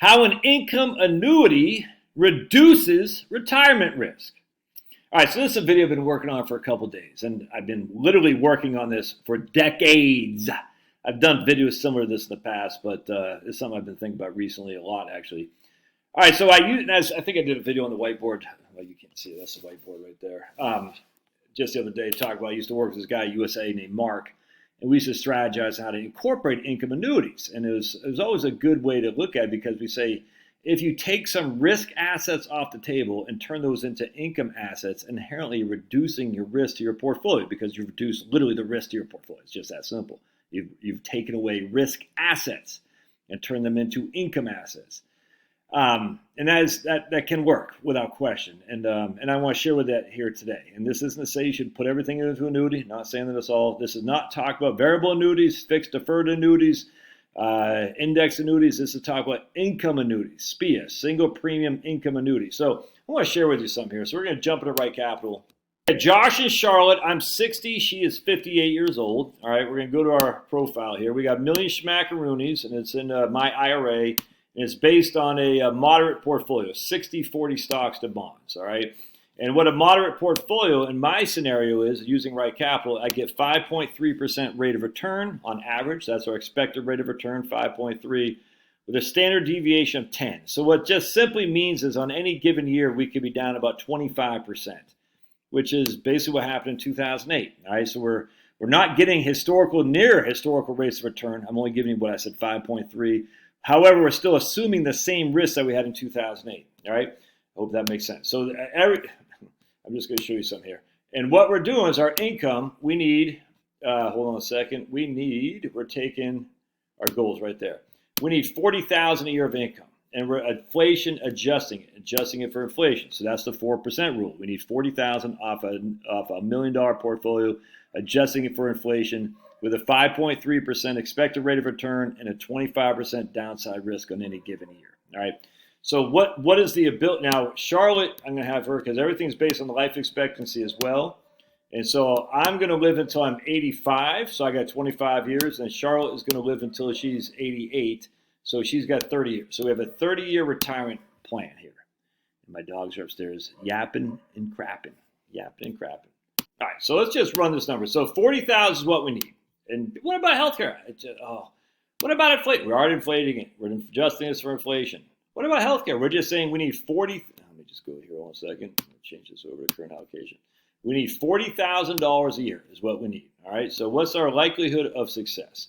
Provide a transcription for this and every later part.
How an income annuity reduces retirement risk. All right, so this is a video I've been working on for a couple days, and I've been literally working on this for decades. I've done videos similar to this in the past, but it's something I've been thinking about recently a lot, actually. All right, so I think I did a video on the whiteboard. Well, you can't see it. That's the whiteboard right there. Just the other day, talked about I used to work with this guy at USA named Mark, and we used to strategize how to incorporate income annuities. And it was always a good way to look at it because we say, if you take some risk assets off the table and turn those into income assets, inherently reducing your risk to your portfolio because you reduce literally the risk to your portfolio. It's just that simple. You've taken away risk assets and turned them into income assets. And that can work without question. And I want to share with that here today. And this isn't to say you should put everything into annuity. Not saying that it's all. This is not talk about variable annuities, fixed deferred annuities, index annuities. This is talk about income annuities, SPIA, single premium income annuity. So I want to share with you something here. So we're going to jump into Right Capital. Josh and Charlotte, I'm 60, she is 58 years old. All right, we're going to go to our profile here. We got Million Schmackaroonies, and it's in my IRA, and it's based on a moderate portfolio, 60-40 stocks to bonds, all right? And what a moderate portfolio in my scenario is, using Right Capital, I get 5.3% rate of return on average. That's our expected rate of return, 5.3, with a standard deviation of 10. So what just simply means is on any given year, we could be down about 25%. Which is basically what happened in 2008. All right, so we're not getting near historical rates of return. I'm only giving you what I said, 5.3. However, we're still assuming the same risk that we had in 2008. All right, I hope that makes sense. So I'm just going to show you something here. And what we're doing is our income. We need. Hold on a second. We're taking our goals right there. We need $40,000 a year of income. And we're inflation adjusting it for inflation. So that's the 4% rule. We need $40,000 off a $1 million portfolio, adjusting it for inflation with a 5.3% expected rate of return and a 25% downside risk on any given year. All right. So what is the ability? Now, Charlotte, I'm going to have her because everything's based on the life expectancy as well. And so I'm going to live until I'm 85. So I got 25 years. And Charlotte is going to live until she's 88. So she's got 30 years. So we have a 30-year retirement plan here. And my dogs are upstairs yapping and crapping. All right, so let's just run this number. So 40,000 is what we need. And what about healthcare? What about inflation? We're already inflating it. We're adjusting this for inflation. What about healthcare? We're just saying we need 40. Let me just go here one second. I'll change this over to current allocation. We need $40,000 a year is what we need. All right, so what's our likelihood of success?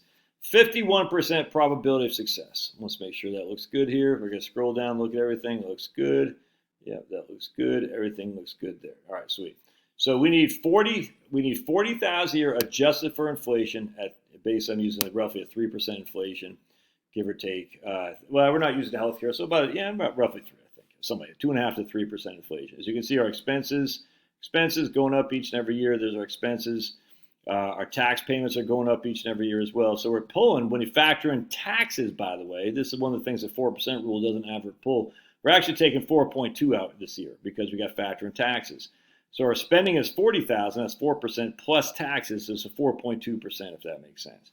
51% probability of success. Let's make sure that looks good here. We're going to scroll down, look at everything. It looks good. Yeah, that looks good. Everything looks good there. All right, sweet. So we need 40,000 a year adjusted for inflation based on using roughly a 3% inflation, give or take. Well, we're not using the healthcare, so about roughly 3, I think. Something like 2.5 to 3% inflation. As you can see, our expenses going up each and every year. There's our expenses. Our tax payments are going up each and every year as well. So we're pulling, when you factor in taxes, by the way, this is one of the things the 4% rule doesn't have to pull. We're actually taking 4.2 out this year because we got factor in taxes. So our spending is 40,000, that's 4% plus taxes, so it's a 4.2% if that makes sense.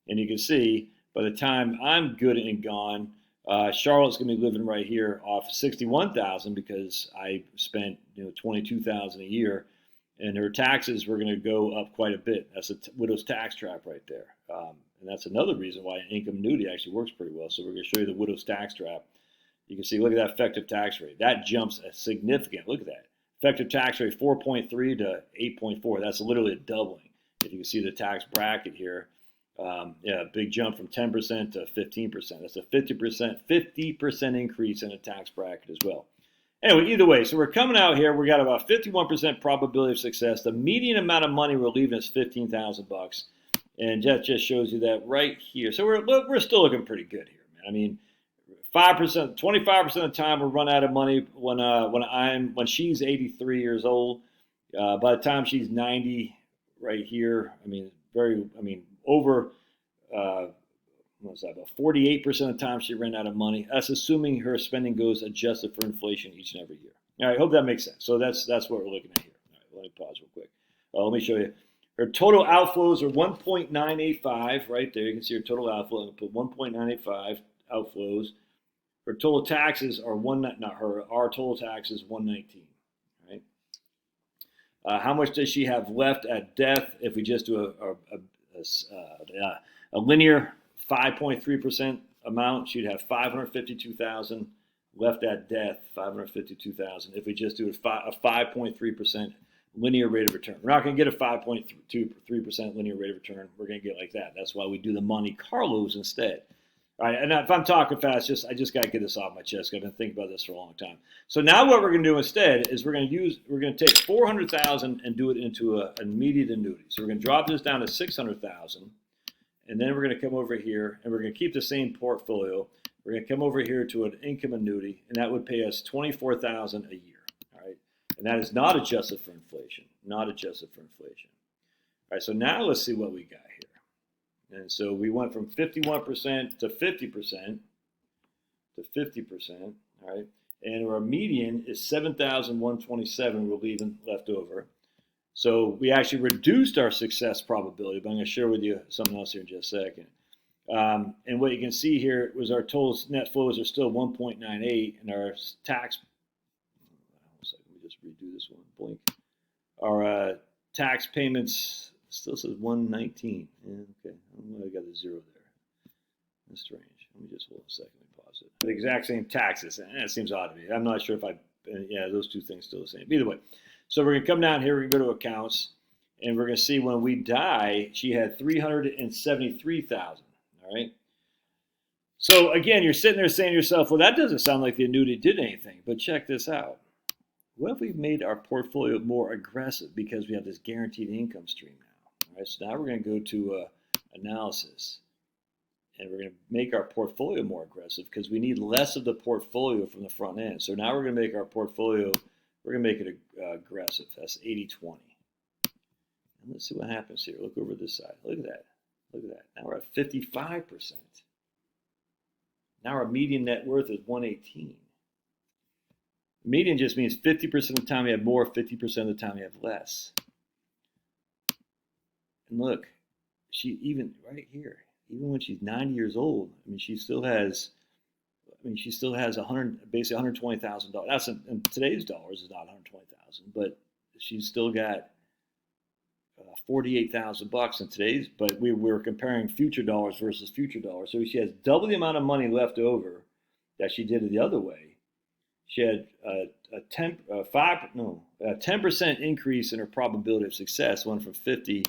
And you can see by the time I'm good and gone, Charlotte's going to be living right here off 61,000 because I spent 22,000 a year. And her taxes were going to go up quite a bit. That's a widow's tax trap right there. And that's another reason why an income annuity actually works pretty well. So we're going to show you the widow's tax trap. You can see, look at that effective tax rate. That jumps a significant, look at that. Effective tax rate 4.3 to 8.4. That's literally a doubling. If you can see the tax bracket here, a big jump from 10% to 15%. That's a 50% increase in a tax bracket as well. Anyway, either way, so we're coming out here. We got about 51% probability of success. The median amount of money we're leaving is $15,000, and that just shows you that right here. So we're still looking pretty good here, man. I mean, 5%, 25% of the time we'll run out of money when she's 83 years old. By the time she's 90, right here, over. What's that, about 48% of the time she ran out of money. That's assuming her spending goes adjusted for inflation each and every year. All right, hope that makes sense. So that's what we're looking at here. All right, let me pause real quick. Let me show you. Her total outflows are 1.985 right there. You can see her total outflow. I'm going to put 1.985 outflows. Her total taxes are our total taxes 119. Right? How much does she have left at death if we just do a linear 5.3% amount? She'd have 552,000 left at death. 552,000 if we just do a 5.3% linear rate of return. We're not going to get a 5.3% linear rate of return. We're going to get like that. That's why we do the Monte Carlos instead. All right, and if I'm talking fast, I just got to get this off my chest. I've been thinking about this for a long time. So now what we're going to do instead is we're going to take 400,000 and do it into an immediate annuity. So we're going to drop this down to 600,000, and then we're going to come over here and we're going to keep the same portfolio. We're going to come over here to an income annuity, and that would pay us 24,000 a year. All right, and that is not adjusted for inflation. Not adjusted for inflation. All right, so now let's see what we got here. And so we went from 51% to 50% to 50%, all right? And our median is 7,127 we're leaving left over. So we actually reduced our success probability, but I'm going to share with you something else here in just a second. And what you can see here was our total net flows are still 1.98, and our tax, let me just redo this one, blink. Our tax payments still says 119. Yeah, okay. I don't know why I got a zero there. That's strange. Let me just hold a second and pause it. The exact same taxes. It seems odd to me. I'm not sure if yeah, those two things still the same. Either way. So we're going to come down here. We're going to go to accounts. And we're going to see when we die, she had 373,000. All right. So again, you're sitting there saying to yourself, well, that doesn't sound like the annuity did anything. But check this out. What if we made our portfolio more aggressive because we have this guaranteed income stream now? All right, so now we're going to go to analysis, and we're going to make our portfolio more aggressive because we need less of the portfolio from the front end. So now we're going to make our portfolio, we're going to make it aggressive. That's 80-20. And let's see what happens here. Look over this side. Look at that. Look at that. Now we're at 55%. Now our median net worth is 118. Median just means 50% of the time we have more, 50% of the time we have less. And look, she even right here, even when she's 90 years old, I mean, she still has 100, basically $120,000. That's in today's dollars is not 120,000, but she's still got $48,000 in today's. But we were comparing future dollars versus future dollars, so she has double the amount of money left over that she did it the other way. She had a 10% increase in her probability of success, went from 50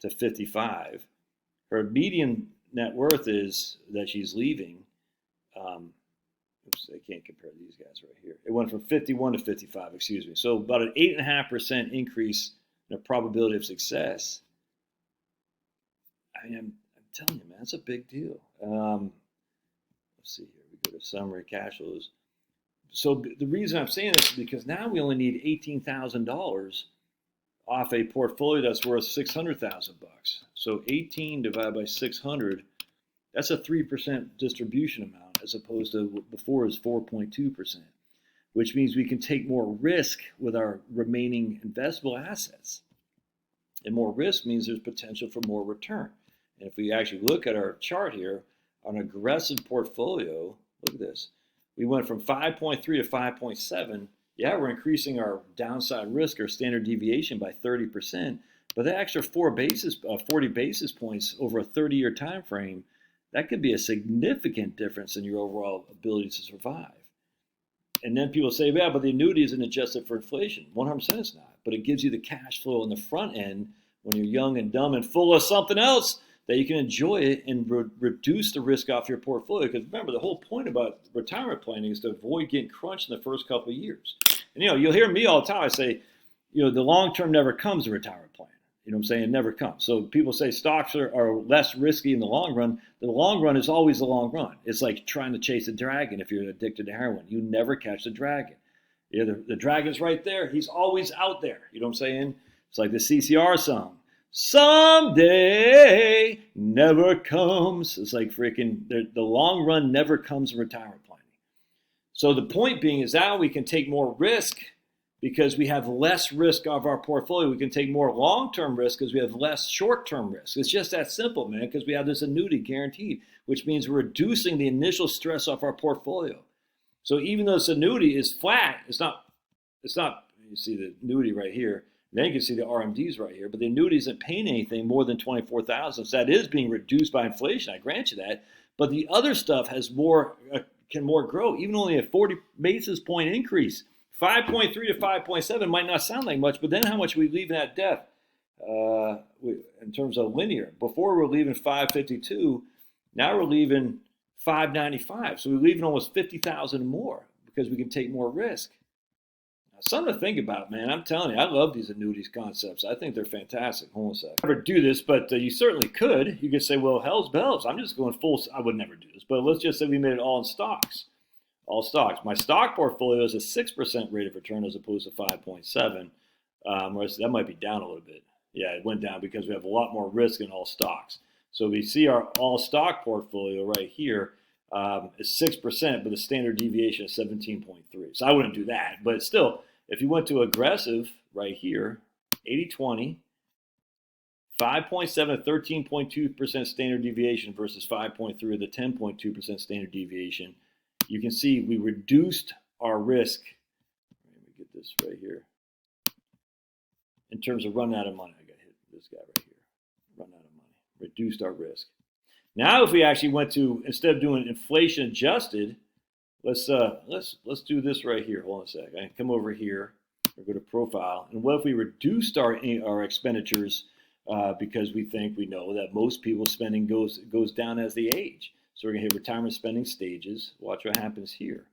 to 55. Her median net worth is that she's leaving. Oops, I can't compare these guys right here. It went from 51 to 55, excuse me. So about an 8.5% increase in her probability of success. I mean, I'm telling you, man, that's a big deal. Let's see here. We go to summary cash flows. So the reason I'm saying this is because now we only need $18,000 off a portfolio that's worth $600,000. So 18 divided by 600, that's a 3% distribution amount as opposed to before is 4.2%, which means we can take more risk with our remaining investable assets. And more risk means there's potential for more return. And if we actually look at our chart here, an aggressive portfolio, look at this. We went from 5.3 to 5.7. Yeah, we're increasing our downside risk or standard deviation by 30%. But that extra 40 basis points over a 30-year time frame, that could be a significant difference in your overall ability to survive. And then people say, yeah, but the annuity isn't adjusted for inflation. 100% it's not. But it gives you the cash flow on the front end when you're young and dumb and full of something else that you can enjoy it and reduce the risk off your portfolio. Because remember, the whole point about retirement planning is to avoid getting crunched in the first couple of years. And, you'll hear me all the time. I say, the long term never comes in retirement plan. You know what I'm saying? It never comes. So people say stocks are less risky in the long run. The long run is always the long run. It's like trying to chase a dragon if you're addicted to heroin. You never catch the dragon. The dragon's right there. He's always out there. You know what I'm saying? It's like the CCR song. Someday never comes. It's like freaking the long run never comes in retirement planning. So the point being is now we can take more risk because we have less risk of our portfolio. We can take more long-term risk because we have less short-term risk. It's just that simple, man, because we have this annuity guaranteed, which means we're reducing the initial stress off our portfolio. So even though this annuity is flat, it's not, you see the annuity right here, then you can see the RMDs right here, but the annuity isn't paying anything more than $24,000. So that is being reduced by inflation, I grant you that, but the other stuff has more, can more grow, even only a 40 basis point increase. 5.3 to 5.7 might not sound like much, but then how much are we leaving at death in terms of linear? Before we were leaving 552, now we're leaving 595. So we're leaving almost 50,000 more because we can take more risk. Now, something to think about, man. I'm telling you, I love these annuities concepts. I think they're fantastic. Hold on a sec. I never do this, but you certainly could. You could say, well, hell's bells. I'm just going full. I would never do this, but let's just say we made it all in stocks. All stocks. My stock portfolio is a 6% rate of return as opposed to 5.7. Whereas that might be down a little bit. Yeah, it went down because we have a lot more risk in all stocks. So we see our all stock portfolio right here is 6%, but the standard deviation is 17.3. So I wouldn't do that. But still, if you went to aggressive right here, 80-20, 5.7 to 13.2% standard deviation versus 5.3 to the 10.2% standard deviation, you can see we reduced our risk. Let me get this right here. In terms of running out of money, I got hit this guy right here. Run out of money. Reduced our risk. Now, if we actually went to, instead of doing inflation adjusted, let's do this right here. Hold on a sec. I can come over here or go to profile. And what if we reduced our expenditures because we know that most people's spending goes down as they age. So we're going to hit retirement spending stages. Watch what happens here.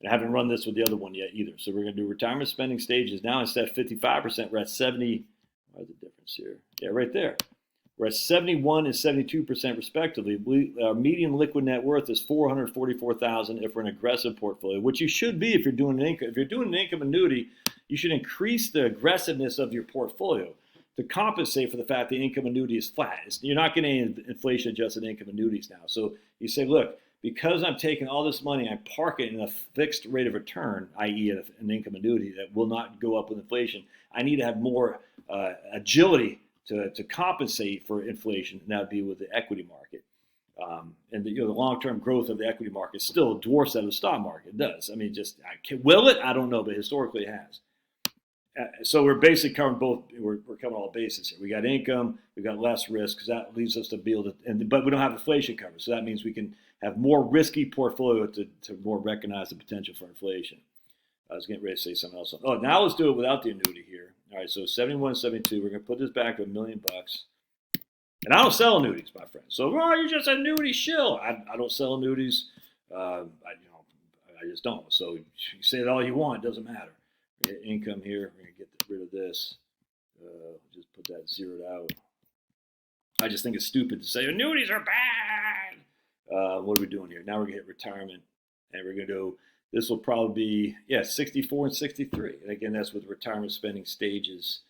And I haven't run this with the other one yet either. So we're going to do retirement spending stages. Now instead of 55%, we're at 70. Where's the difference here? Yeah, right there. We're at 71 and 72% respectively. Our median liquid net worth is $444,000 if we're an aggressive portfolio, which you should be if you're doing an income. If you're doing an income annuity, you should increase the aggressiveness of your portfolio to compensate for the fact the income annuity is flat. You're not getting any inflation-adjusted income annuities now. So you say, look, because I'm taking all this money, I park it in a fixed rate of return, i.e. an income annuity that will not go up with inflation, I need to have more agility to compensate for inflation, and that would be with the equity market. And the long-term growth of the equity market still dwarfs that of the stock market. It does. I mean, will it? I don't know, but historically it has. So we're basically covering both. We're covering all bases here. We got income, we got less risk, because that leaves us to be able to. But we don't have inflation coverage, so that means we can have more risky portfolio to more recognize the potential for inflation. I was getting ready to say something else. Oh, now let's do it without the annuity here. All right, so 71, 72. We're going to put this back to $1 million. And I don't sell annuities, my friend. So, you're just an annuity shill. I don't sell annuities. I just don't. So you say it all you want, it doesn't matter. Income here, we're going to get rid of this. Just put that zeroed out. I just think it's stupid to say annuities are bad. What are we doing here? Now we're going to hit retirement, and we're going to go, this will probably be, 64 and 63. And again, that's with retirement spending stages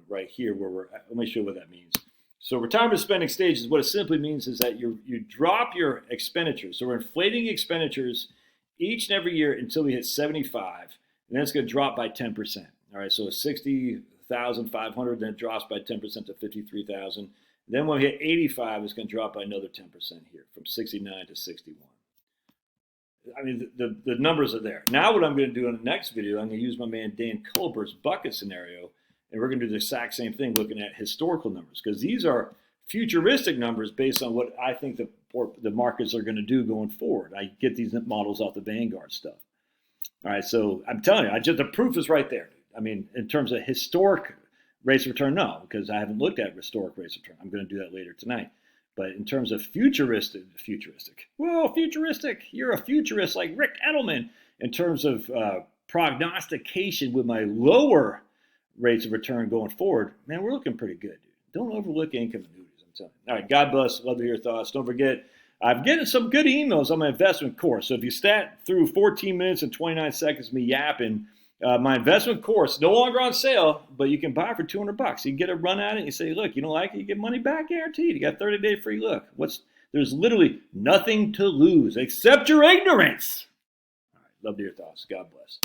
right here where we're at. Let me show you what that means. So retirement spending stages, what it simply means is that you drop your expenditures. So we're inflating expenditures each and every year until we hit 75. And then it's going to drop by 10%. All right, so 60,500, then it drops by 10% to 53,000. Then when we hit 85, it's going to drop by another 10% here, from 69 to 61. I mean, the numbers are there. Now what I'm going to do in the next video, I'm going to use my man Dan Culber's bucket scenario, and we're going to do the exact same thing looking at historical numbers, because these are futuristic numbers based on what I think the markets are going to do going forward. I get these models off the Vanguard stuff. All right, so I'm telling you, the proof is right there. I mean, in terms of historic rates of return, no, because I haven't looked at historic rates of return. I'm going to do that later tonight. But in terms of futuristic, whoa, futuristic, you're a futurist like Rick Edelman. In terms of prognostication with my lower rates of return going forward, man, we're looking pretty good, dude. Don't overlook income annuities, I'm telling you. All right, God bless. Love to hear your thoughts. Don't forget, I'm getting some good emails on my investment course. So if you sat through 14 minutes and 29 seconds of me yapping, my investment course, no longer on sale, but you can buy it for $200. You can get a run at it. And you say, look, you don't like it, you get money back guaranteed. You got 30-day free look. There's literally nothing to lose except your ignorance. All right, love to hear your thoughts. God bless.